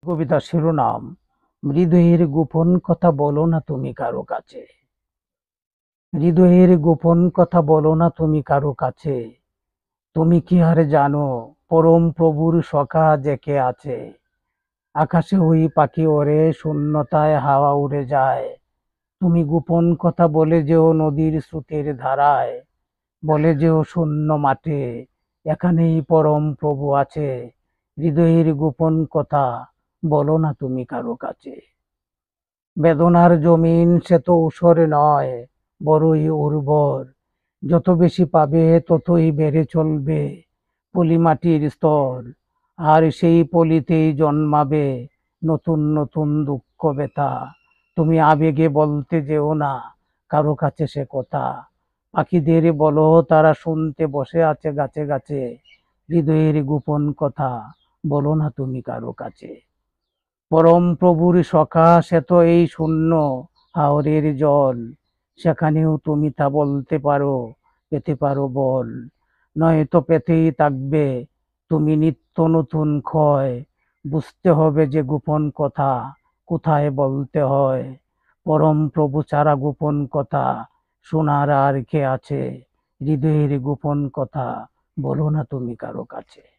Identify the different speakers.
Speaker 1: কবিতার শিরোনাম হৃদয়ের গোপন কথা বলো না তুমি কারো কাছে। হৃদয়ের গোপন কথা বলো না তুমি কারো কাছে। তুমি কি আর জানো পরম প্রভুর সখা যে কে আছে। আকাশে ওই পাখি ওড়ে, শূন্যতায় হাওয়া উড়ে যায়। তুমি গোপন কথা বলে যেও নদীর স্রোতের ধারায়। বলে যেও শূন্য মাঠে, এখানেই পরম প্রভু আছে। হৃদয়ের গোপন কথা বলো না তুমি কারো কাছে। বেদনার জমিন সে তো ঊষর নয়, বড়ই উর্বর। যত বেশি পাবে ততই বেড়ে চলবে পলিমাটির স্তর। আর সেই পলিতেই জন্মাবে নতুন নতুন দুঃখ ব্যথা। তুমি আবেগে বলতে যেও না কারো কাছে সে কথা। পাখিদের বলো, তারা শুনতে বসে আছে গাছে গাছে। হৃদয়ের গোপন কথা বলো না তুমি কারো কাছে। পরম প্রভুর সখা সে তো এই শূন্য হাওরের জল। সেখানেও তুমি তা বলতে পারো, পেতে পারো বল। নয়তো পেতেই থাকবে তুমি নিত্য নতুন ক্ষয়। বুঝতে হবে যে গোপন কথা কোথায় বলতে হয়। পরম প্রভু ছাড়া গোপন কথা শোনার আর কে আছে। হৃদয়ের গোপন কথা বলো না তুমি কারো কাছে।